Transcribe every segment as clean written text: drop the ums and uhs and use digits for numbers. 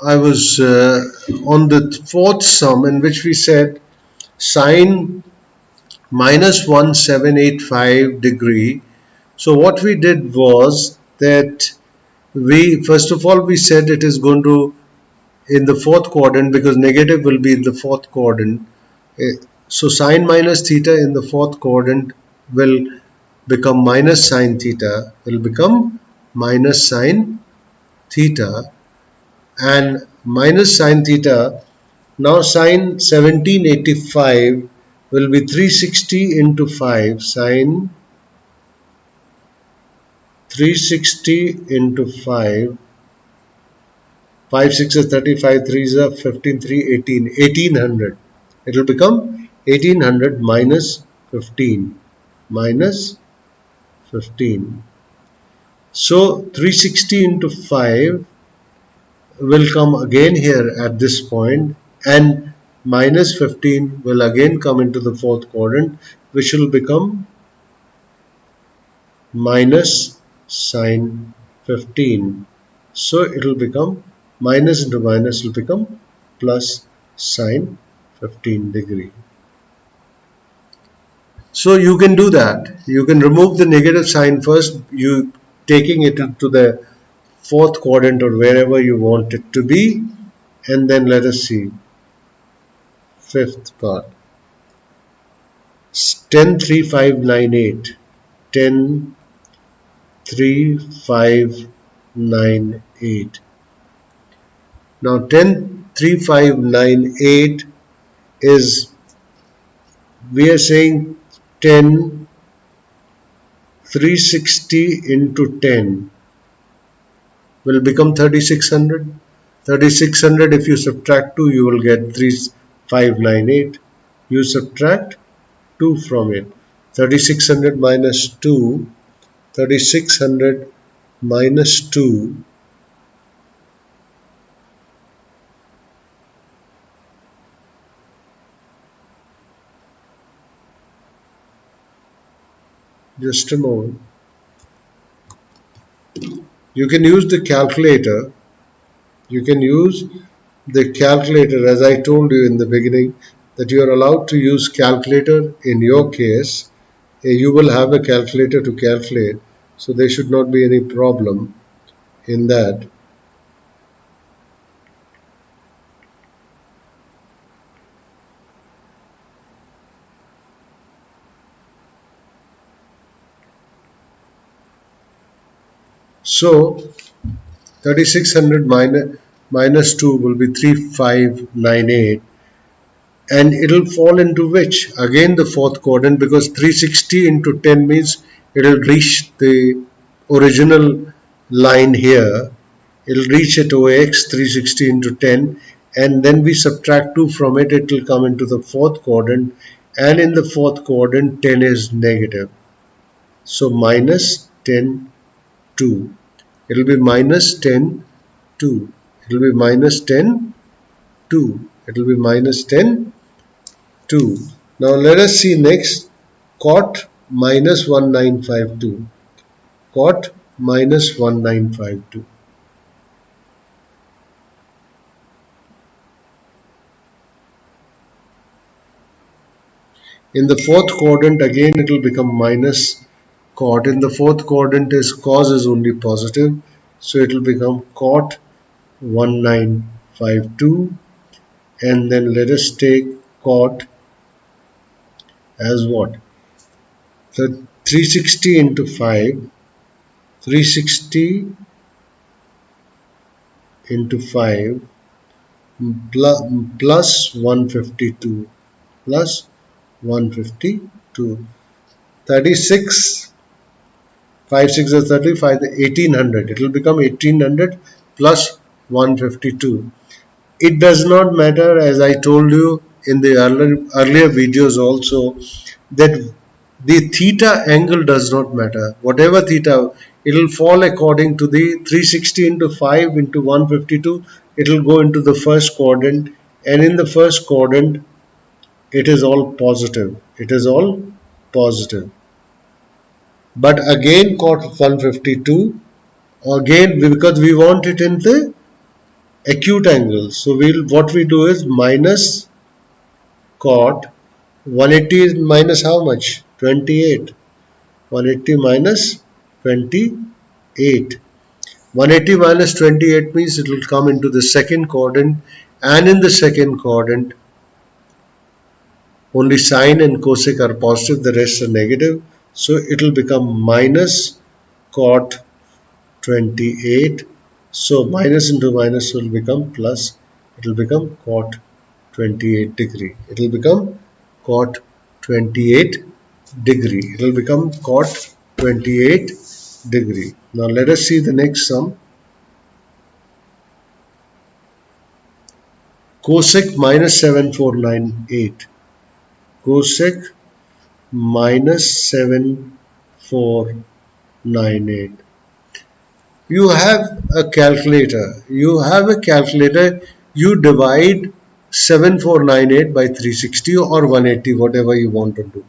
I was on the fourth sum in which we said sine minus 1785 degree. So what we did was that we first of all we said it is going to in the fourth quadrant because negative will be in the fourth quadrant. Eh, So sine minus theta in the fourth quadrant will become minus sine theta, will become minus sine theta, and minus sine theta. Now sine 1785 will be 360 into 5, sine 360 into 5, 5 6 is 35, 3 is 15, 3 18, 1800. It will become 1800 minus 15, minus 15. So 360 into 5 will come again here at this point, and minus 15 will again come into the fourth quadrant, which will become minus sine 15. So it will become minus into minus will become plus sine 15 degree. So you can do that. You can remove the negative sign first, you taking it to the fourth quadrant or wherever you want it to be, and then let us see fifth part. 103598, 103598. Now 103598 is, we are saying 10 360 into 10 will become 3600. 3600, if you subtract 2, you will get 3598. You subtract 2 from it. 3600 minus 2, 3600 minus 2, just a moment. You can use the calculator. You can use the calculator, as I told you in the beginning, that you are allowed to use calculator in your case. You will have a calculator to calculate, so there should not be any problem in that. So 3600 minus 2 will be 3598, and it will fall into which? Again the fourth quadrant, because 360 into 10 means it will reach the original line here. It will reach at OX 360 into 10, and then we subtract 2 from it, it will come into the fourth quadrant, and in the fourth quadrant 10 is negative. So minus 10, 2. It will be minus 10, 2. It will be minus 10, 2. It will be minus 10, 2. Now let us see next cot minus 1952. Cot minus 1952. In the fourth quadrant again it will become minus cot. In the fourth quadrant is cos is only positive, so it will become cot 1952, and then let us take cot as what? So 360 into 5, 360 into 5 plus 152, plus 152. 36, 5 6 is 35, 1800. It will become 1800 plus 152. It does not matter, as I told you in the earlier videos also, that the theta angle does not matter. Whatever theta, it will fall according to the 360 into 5 into 152. It will go into the first quadrant, and in the first quadrant it is all positive. It is all positive. But again cot 152, again because we want it in the acute angle. So what we do is minus cot 180 is minus how much? 28. 180 minus 28. 180 minus 28 means it will come into the second quadrant, and in the second quadrant only sine and cosec are positive, the rest are negative. So it will become minus cot 28. So minus into minus will become plus. It will become cot 28 degree. It will become cot 28 degree. It will become cot 28 degree. Now let us see the next sum. Cosec minus 7498. Cosec minus 7498. You have a calculator. You divide 7498 by 360 or 180, whatever you want to do.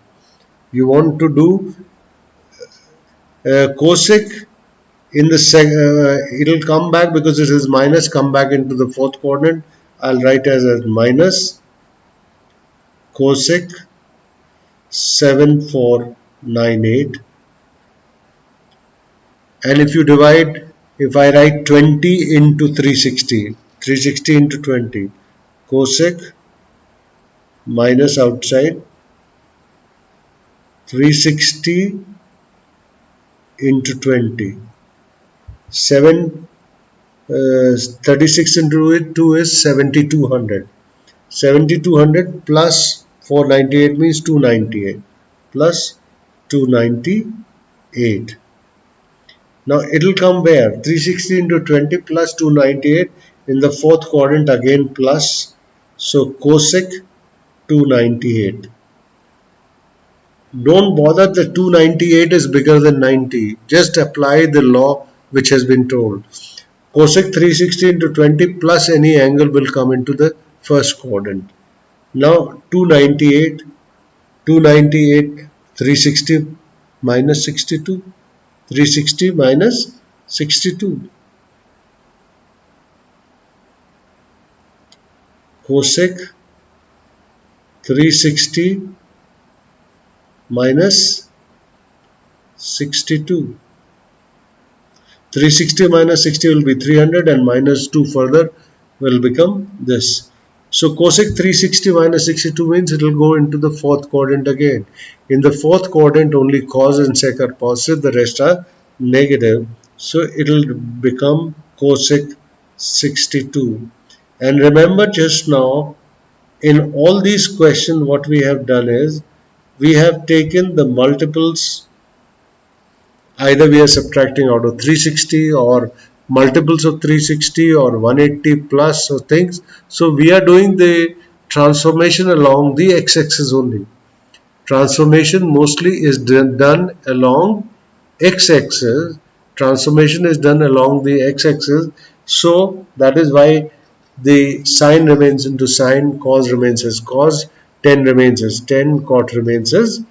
You want to do cosec in the it'll come back because it is minus, come back into the fourth quadrant. I'll write as a minus cosec 7498, and if I write 20 into 360, 360 into 20, cosec minus outside 360 into 20, 36 into 2 is 7200. 7200 plus 498 means 298 plus 298. Now it will come where? 360 into 20 plus 298 in the fourth quadrant, again plus. So cosec 298. Don't bother, the 298 is bigger than 90. Just apply the law which has been told. Cosec 360 into 20 plus any angle will come into the first quadrant. Now 298, 360 minus 62. 360 minus 62. Cosec 360 minus 62. 360 minus 60 will be 300, and minus 2 further will become this. So cosec 360 minus 62 means it will go into the fourth quadrant again. In the fourth quadrant only cos and sec are positive, the rest are negative. So it will become cosec 62. And remember, just now in all these questions what we have done is we have taken the multiples. Either we are subtracting out of 360 or multiples of 360 or 180 plus or things. So we are doing the transformation along the x-axis only. Transformation mostly is done along x-axis. Transformation is done along the x-axis. So that is why the sine remains into sine, cos remains as cos, tan remains as tan, cot remains as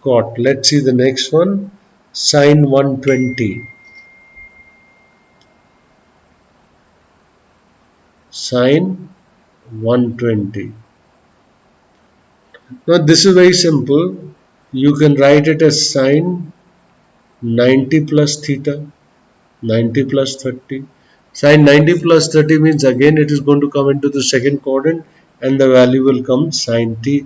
cot. Let's see the next one. Sine 120. Sine 120. Now this is very simple. You can write it as sine 90 plus theta, 90 plus 30. Sine 90 plus 30 means again it is going to come into the second quadrant, and the value will come sine 30,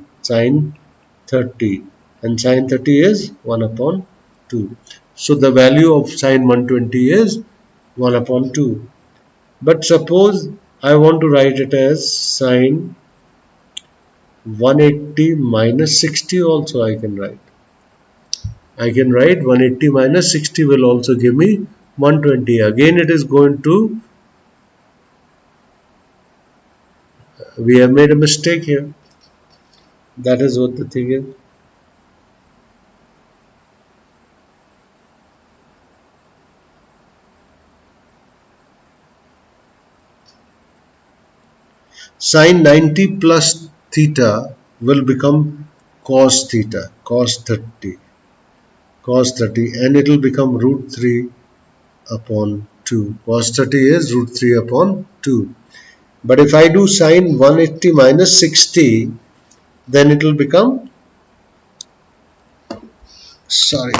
and sine 30 is 1 upon 2. So the value of sine 120 is 1 upon 2. But suppose I want to write it as sine 180 minus 60 also I can write. I can write 180 minus 60 will also give me 120. Again it is going to, we have made a mistake here. That is what the thing is. Sine 90 plus theta will become cos theta, cos 30, and it will become root 3 upon 2. Cos 30 is root 3 upon 2. But if I do sine 180 minus 60, then it will become, sorry,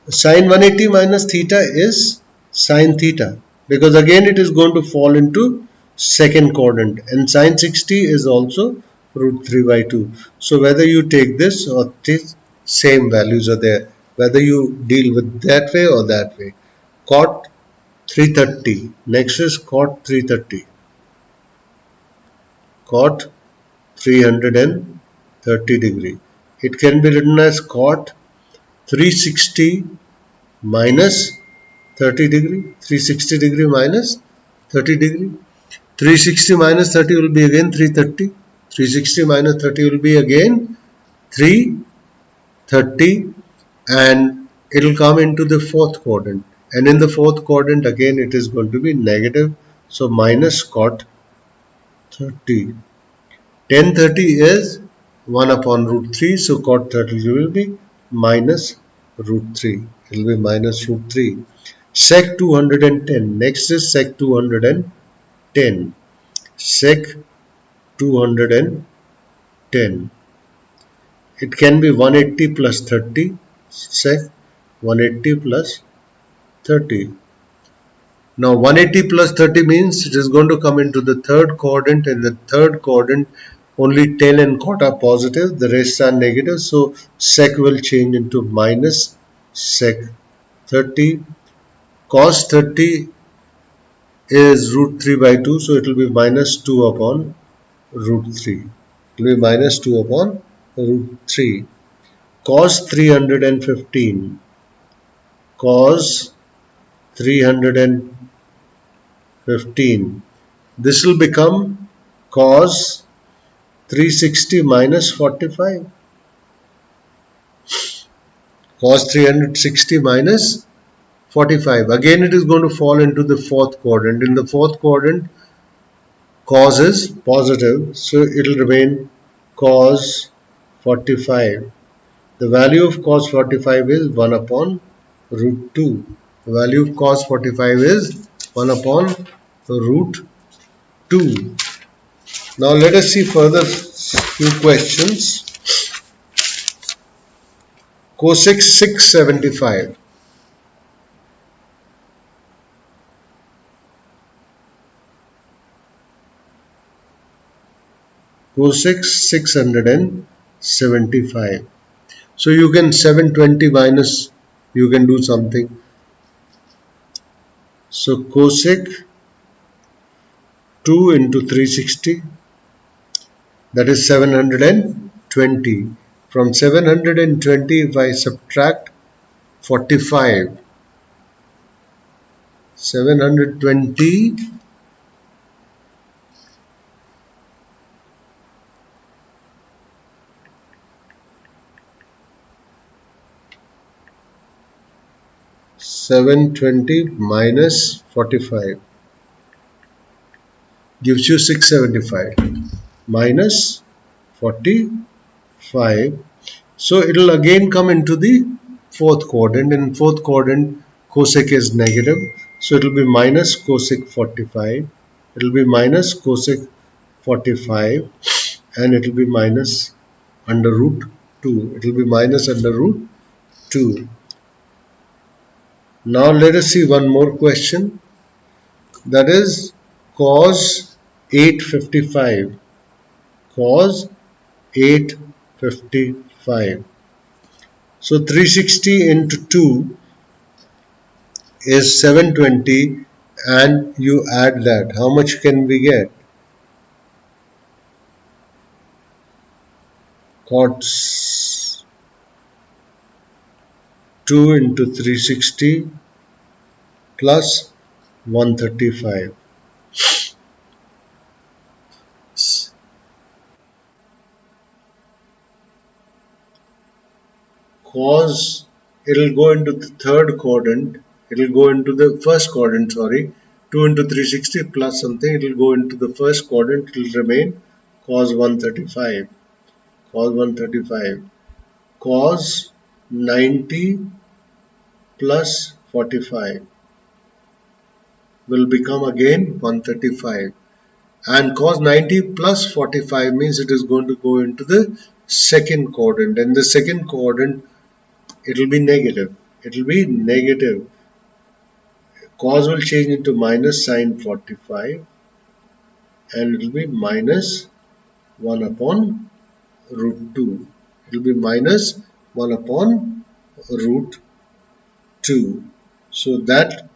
sine 180 minus theta is sine theta, because again it is going to fall into second quadrant, and sine 60 is also root 3 by 2. So whether you take this or this, same values are there, whether you deal with that way or that way. Cot 330, next is cot 330, cot 330 degree. It can be written as cot 360 minus 30 degree, 360 degree minus 30 degree. 360 minus 30 will be again 330. 360 minus 30 will be again 330, and it will come into the fourth quadrant. And in the fourth quadrant again it is going to be negative. So minus cot 30. Tan 30 is 1 upon root 3. So cot 30 will be minus root 3. It will be minus root 3. Sec 210. Next is sec 210. Sec 210. It can be 180 plus 30. Sec 180 plus 30. Now 180 plus 30 means it is going to come into the third quadrant. In the third quadrant only tan and cot are positive, the rest are negative. So sec will change into minus sec 30. Cos 30 is root 3 by 2, so it will be minus 2 upon root 3. It will be minus 2 upon root 3. Cos 315. Cos 315. This will become cos 360 minus 45. Cos 360 minus 45. Again it is going to fall into the fourth quadrant. In the fourth quadrant, cos is positive, so it will remain cos 45. The value of cos 45 is 1 upon root 2. The value of cos 45 is 1 upon root 2. Now let us see further few questions. Cosec 675. Cosec 675. So you can 720 minus, you can do something. So cosec 2 into 360, that is 720. From 720, if I subtract 45, 720 720 minus 45 gives you 675 minus 45. So it will again come into the fourth quadrant. In fourth quadrant, cosec is negative, so it will be minus cosec 45. It will be minus cosec 45, and it will be minus under root 2. It will be minus under root 2. Now let us see one more question, that is cos 855. Cos 855. So 360 into 2 is 720, and you add that. How much can we get? Cos 2 into 360 plus 135. Cos, it will go into the third quadrant, it will go into the first quadrant, sorry. 2 into 360 plus something, it will go into the first quadrant, it will remain cos 135, cos 135, cos 90 plus 45 will become again 135, and cos 90 plus 45 means it is going to go into the second quadrant, and the second quadrant it will be negative. It will be negative. Cos will change into minus sine 45, and it will be minus 1 upon root 2. It will be minus 1 upon root 2. So that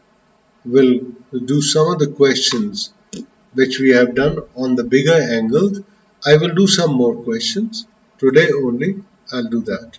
will do some of the questions which we have done on the bigger angles. I will do some more questions. Today only I'll do that.